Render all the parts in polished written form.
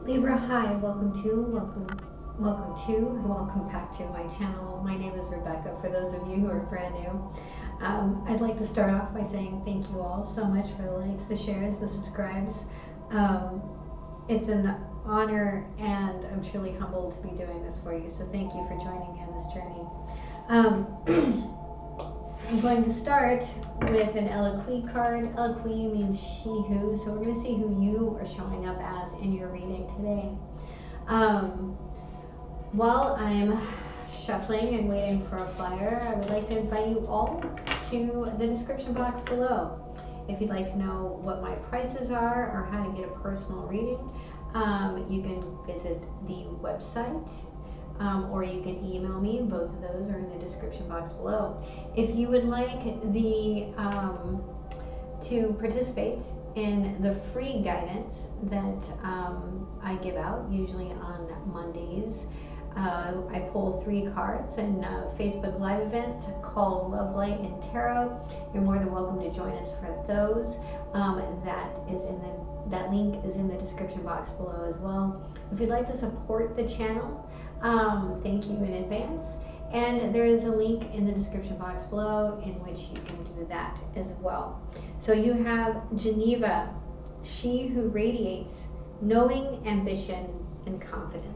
Libra, hi, welcome back to my channel. My name is Rebecca, for those of you who are brand new. I'd like to start off by saying thank you all so much for the likes, the shares, the subscribes. It's an honor and I'm truly humbled to be doing this for you, so thank you for joining me on this journey. I'm going to start with an Eloquii card. Eloquii means she who, so we're going to see who you are showing up as in your reading today. While I'm shuffling and waiting for a flyer, I would like to invite you all to the description box below. If you'd like to know what my prices are or how to get a personal reading, you can visit the website. Or you can email me. Both of those are in the description box below. If you would like to participate in the free guidance that I give out, usually on Mondays, I pull 3 cards in a Facebook Live event called Love, Light, and Tarot. You're more than welcome to join us for those. That link is in the description box below as well. If you'd like to support the channel, thank you in advance. And there is a link in the description box below in which you can do that as well. So you have Geneva, she who radiates knowing, ambition, and confidence.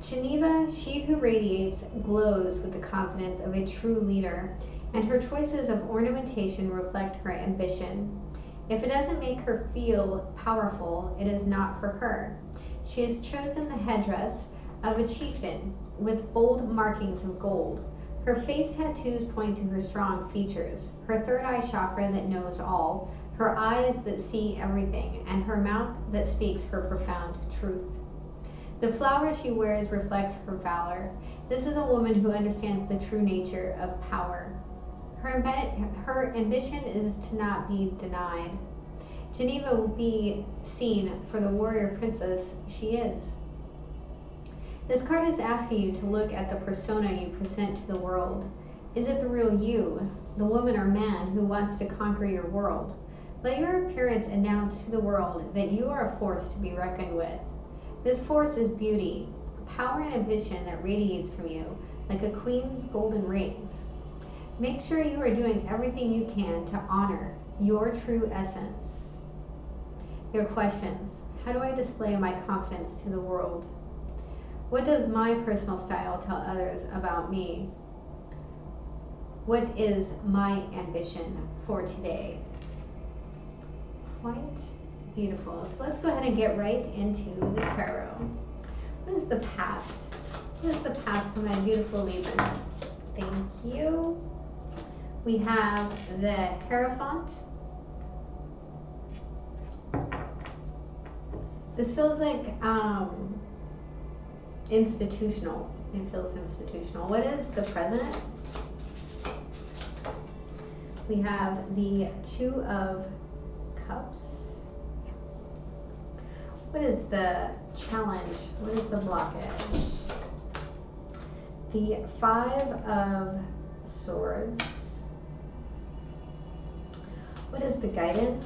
Geneva, she who radiates, glows with the confidence of a true leader, and her choices of ornamentation reflect her ambition. If it doesn't make her feel powerful, it is not for her. She has chosen the headdress of a chieftain with bold markings of gold. Her face tattoos point to her strong features, her third eye chakra that knows all, her eyes that see everything, and her mouth that speaks her profound truth. The flower she wears reflects her valor. This is a woman who understands the true nature of power. Her ambition is to not be denied. Geneva will be seen for the warrior princess she is. This card is asking you to look at the persona you present to the world. Is it the real you, the woman or man who wants to conquer your world? Let your appearance announce to the world that you are a force to be reckoned with. This force is beauty, power and ambition that radiates from you like a queen's golden rings. Make sure you are doing everything you can to honor your true essence. Your questions: how do I display my confidence to the world? What does my personal style tell others about me? What is my ambition for today? Quite beautiful. So let's go ahead and get right into the tarot. What is the past? What is the past for my beautiful Libras? Thank you. We have the Hierophant. This feels like institutional. It feels institutional. What is the present? We have the 2 of Cups. What is the challenge? What is the blockage? The 5 of Swords. What is the guidance?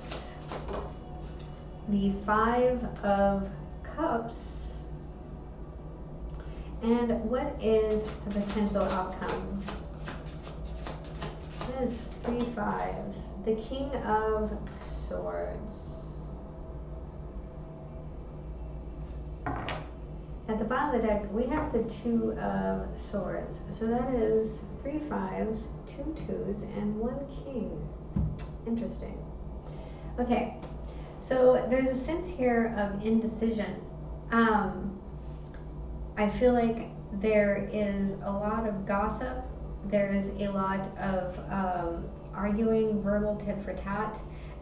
The 5 of Cups. And what is the potential outcome? What is 3 5s? The King of Swords. At the bottom of the deck, we have the 2 of Swords. So that is 3 5s, 2 2s, and 1 king. Interesting. Okay, so there's a sense here of indecision. I feel like there is a lot of gossip. There's a lot of arguing, verbal tit for tat.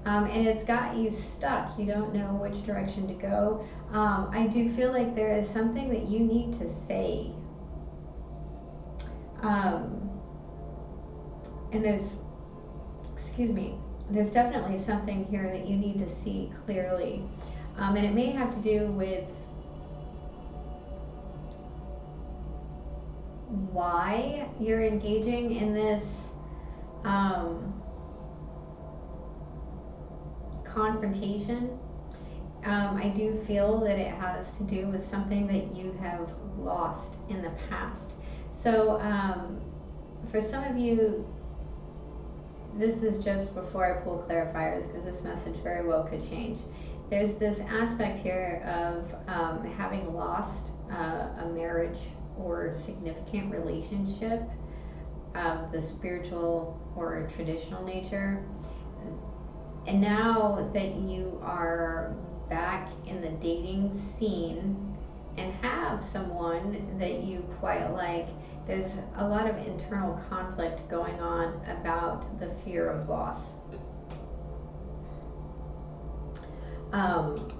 And it's got you stuck. You don't know which direction to go. I do feel like there is something that you need to say. And there's, excuse me, there's definitely something here that you need to see clearly. And it may have to do with why you're engaging in this confrontation. I do feel that it has to do with something that you have lost in the past. So for some of you, this is just before I pull clarifiers, because this message very well could change. There's this aspect here of having lost a marriage or significant relationship of the spiritual or traditional nature. And now that you are back in the dating scene and have someone that you quite like, there's a lot of internal conflict going on about the fear of loss.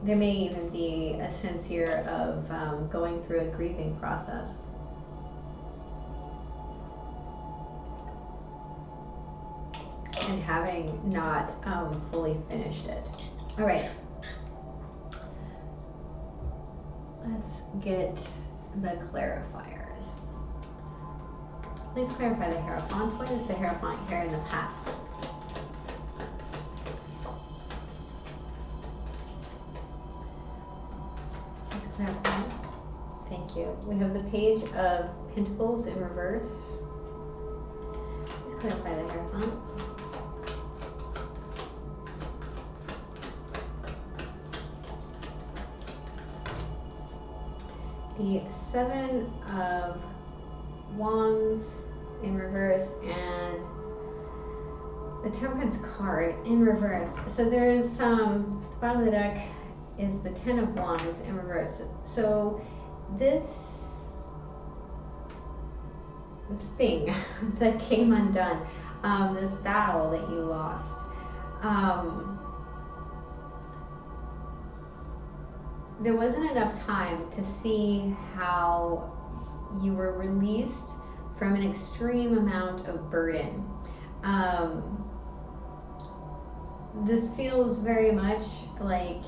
There may even be a sense here of going through a grieving process. And having not fully finished it. All right. Let's get the clarifiers. Please clarify the Hierophant. What is the Hierophant here in the past? Please clarify. Thank you. We have the Page of Pentacles in reverse. Please clarify the Hierophant. The Seven of Wands in reverse and the Temperance card in reverse. So there's at the bottom of the deck is the Ten of Wands in reverse. So this thing that came undone, this battle that you lost, there wasn't enough time to see how you were released from an extreme amount of burden. This feels very much like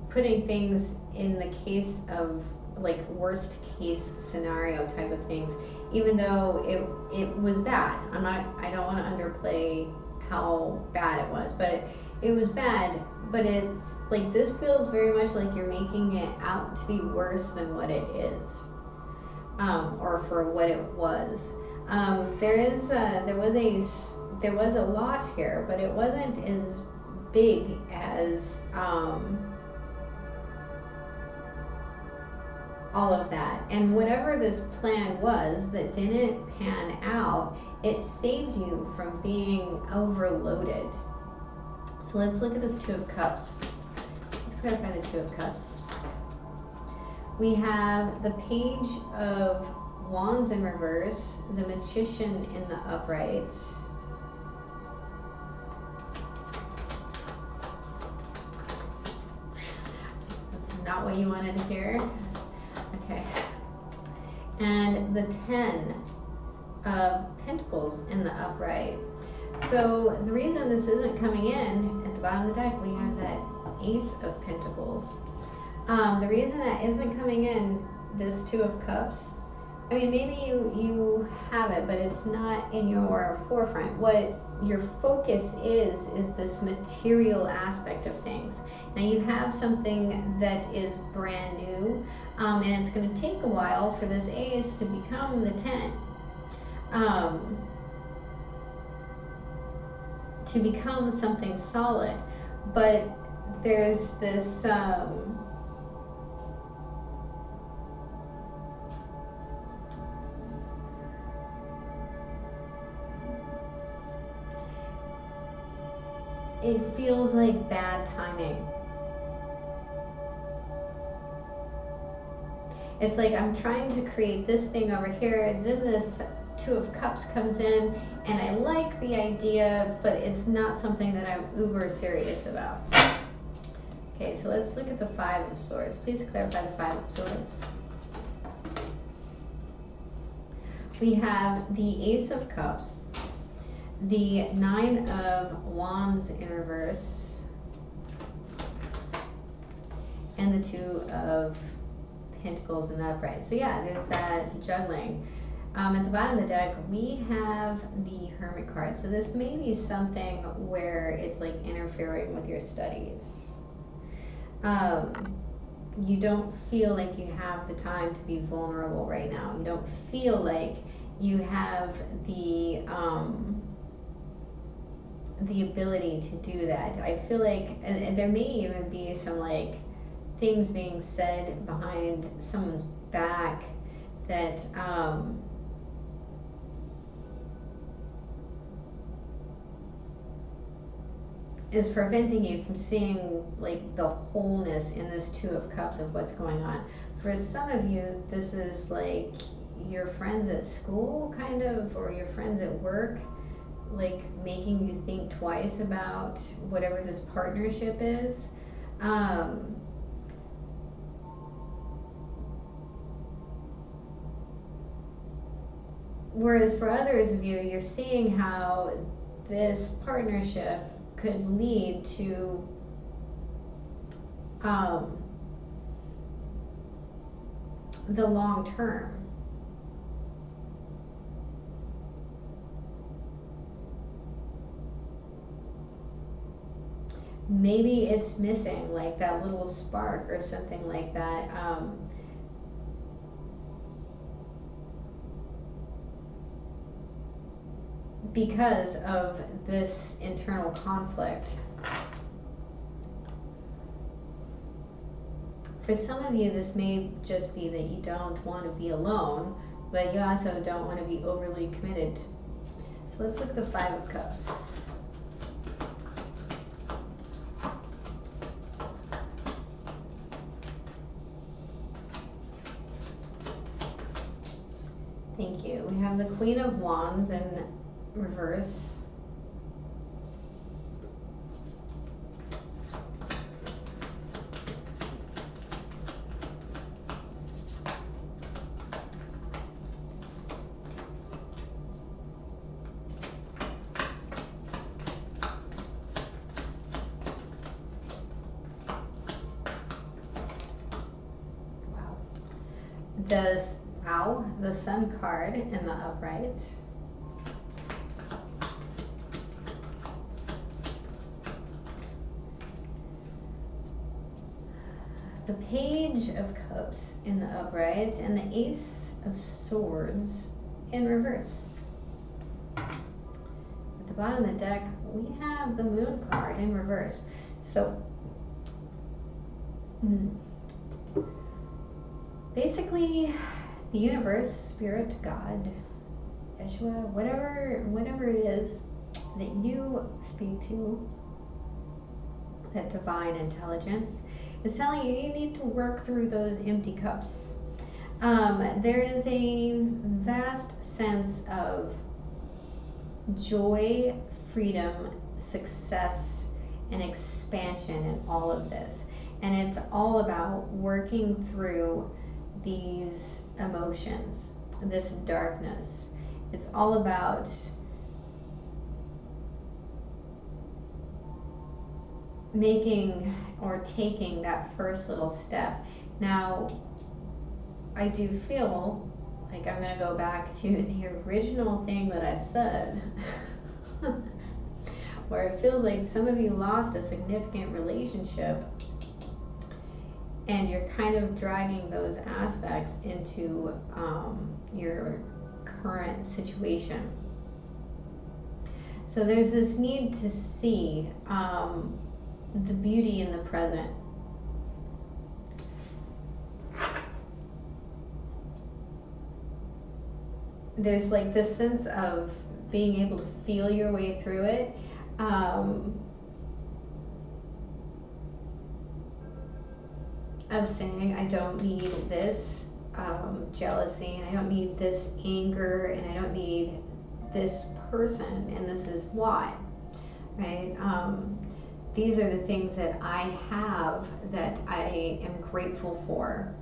putting things in the case of like worst case scenario type of things, even though it was bad. I don't want to underplay how bad it was, but it was bad. But it's like, this feels very much like you're making it out to be worse than what it is, or for what it was. There was a loss here, but it wasn't as big as all of that. And whatever this plan was that didn't pan out, it saved you from being overloaded. So let's look at this Two of Cups. Let's clarify the Two of Cups. We have the Page of Wands in reverse, the Magician in the upright, that's not what you wanted to hear. Okay. And the Ten of Pentacles in the upright. So the reason this isn't coming in, at the bottom of the deck, we have that Ace of Pentacles. The reason that isn't coming in, this Two of Cups, I mean, maybe you have it, but it's not in your forefront. What your focus is this material aspect of things. Now you have something that is brand new, and it's going to take a while for this Ace to become the 10. To become something solid. But there's this it feels like bad timing. It's like I'm trying to create this thing over here, then this Two of Cups comes in, and I like the idea, but it's not something that I'm uber serious about. Okay, so let's look at the Five of Swords. Please clarify the Five of Swords. We have the Ace of Cups, the Nine of Wands in reverse, and the Two of Pentacles in the upright. So yeah, there's that juggling. At the bottom of the deck, we have the Hermit card. So this may be something where it's like interfering with your studies. You don't feel like you have the time to be vulnerable right now. You don't feel like you have the ability to do that. I feel like, and there may even be some like things being said behind someone's back that is preventing you from seeing like the wholeness in this Two of Cups of what's going on. For some of you, this is like your friends at school kind of, or your friends at work, like making you think twice about whatever this partnership is. Whereas for others of you, you're seeing how this partnership could lead to the long term. Maybe it's missing like that little spark or something like that. Because of this internal conflict. For some of you, this may just be that you don't want to be alone, but you also don't want to be overly committed. So let's look at the Five of Cups. Thank you. We have the Queen of Wands in reverse. The Sun card in the upright. The Page of Cups in the upright, and the Ace of Swords in reverse. At the bottom of the deck, we have the Moon card in reverse. So, basically, the universe, spirit, God, Yeshua, whatever it is that you speak to, that divine intelligence, is telling you you need to work through those empty cups. There is a vast sense of joy, freedom, success, and expansion in all of this. And it's all about working through these emotions, this darkness. It's all about making or taking that first little step. Now, I do feel like I'm going to go back to the original thing that I said, where it feels like some of you lost a significant relationship and you're kind of dragging those aspects into your current situation. So there's this need to see the beauty in the present. There's like this sense of being able to feel your way through it. Of saying, I don't need this jealousy, and I don't need this anger, and I don't need this person, and this is why, right? these are the things that I have that I am grateful for.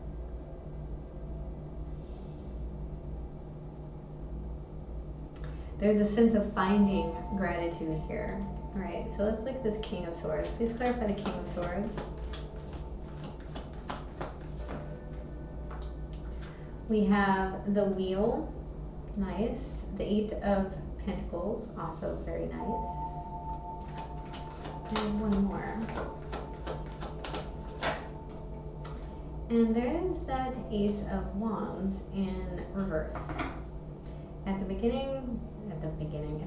There's a sense of finding gratitude here. All right, so let's look at this King of Swords. Please clarify the King of Swords. We have the Wheel, nice. The Eight of Pentacles, also very nice. And one more. And there's that Ace of Wands in reverse. At the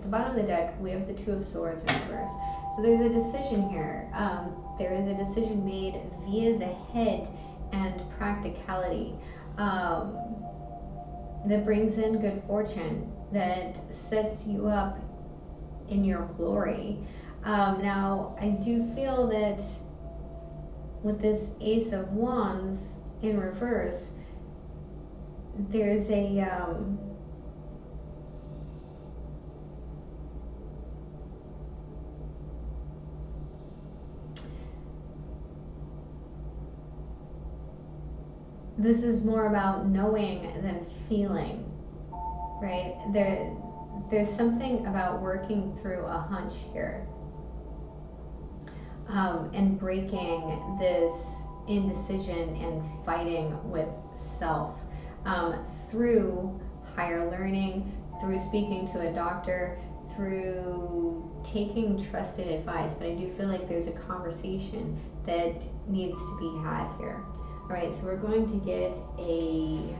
bottom of the deck, we have the Two of Swords in reverse. So there's a decision here. There is a decision made via the head and practicality that brings in good fortune, that sets you up in your glory. Now, I do feel that with this Ace of Wands in reverse, there's a this is more about knowing than feeling, right? There's something about working through a hunch here, and breaking this indecision and fighting with self through higher learning, through speaking to a doctor, through taking trusted advice. But I do feel like there's a conversation that needs to be had here. All right, so we're going to get a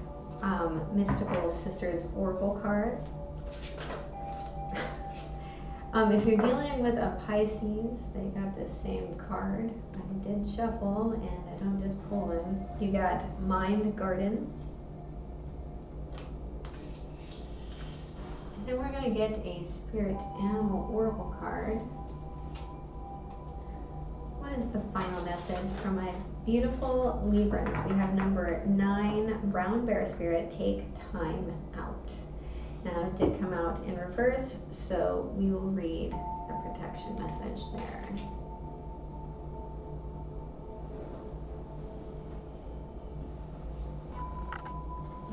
Mystical Sisters Oracle card. If you're dealing with a Pisces, they got this same card. I did shuffle, and I don't just pull them. You got Mind Garden. Then we're going to get a Spirit Animal Oracle card. What is the final message from my beautiful Librans? We have number 9, Brown Bear Spirit, take time out. Now, it did come out in reverse, so we will read the protection message there.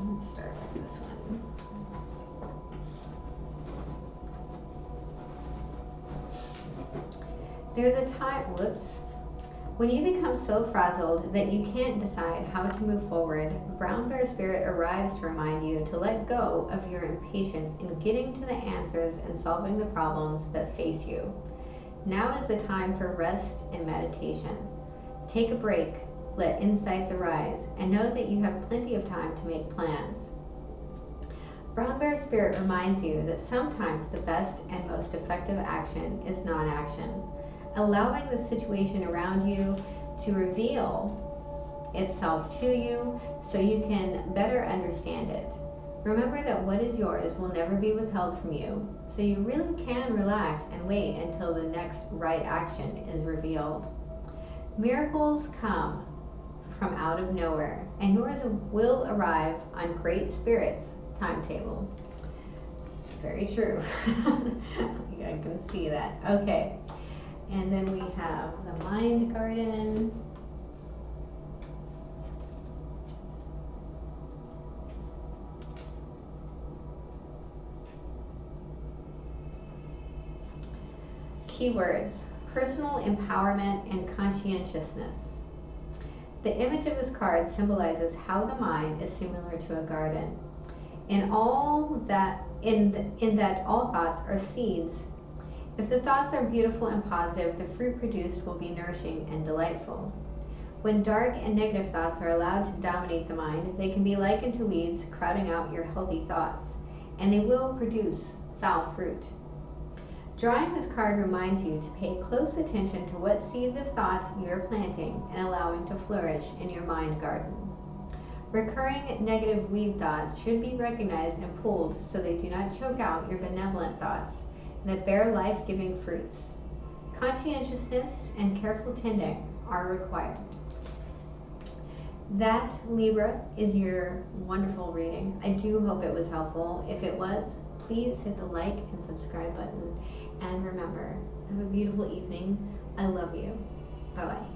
Let's start with this one. There's a time, when you become so frazzled that you can't decide how to move forward, Brown Bear Spirit arrives to remind you to let go of your impatience in getting to the answers and solving the problems that face you. Now is the time for rest and meditation. Take a break, let insights arise, and know that you have plenty of time to make plans. Brown Bear Spirit reminds you that sometimes the best and most effective action is non-action, allowing the situation around you to reveal itself to you so you can better understand it. Remember that what is yours will never be withheld from you, so you really can relax and wait until the next right action is revealed. Miracles come from out of nowhere, and yours will arrive on Great Spirit's timetable. Very true. I can see that. Okay. And then we have the Mind Garden. Keywords: personal empowerment and conscientiousness. The image of this card symbolizes how the mind is similar to a garden. In that all thoughts are seeds. If the thoughts are beautiful and positive, the fruit produced will be nourishing and delightful. When dark and negative thoughts are allowed to dominate the mind, they can be likened to weeds crowding out your healthy thoughts, and they will produce foul fruit. Drawing this card reminds you to pay close attention to what seeds of thought you are planting and allowing to flourish in your mind garden. Recurring negative weed thoughts should be recognized and pulled so they do not choke out your benevolent thoughts that bear life-giving fruits. Conscientiousness and careful tending are required. That, Libra, is your wonderful reading. I do hope it was helpful. If it was, please hit the like and subscribe button. And remember, have a beautiful evening I love you. Bye bye.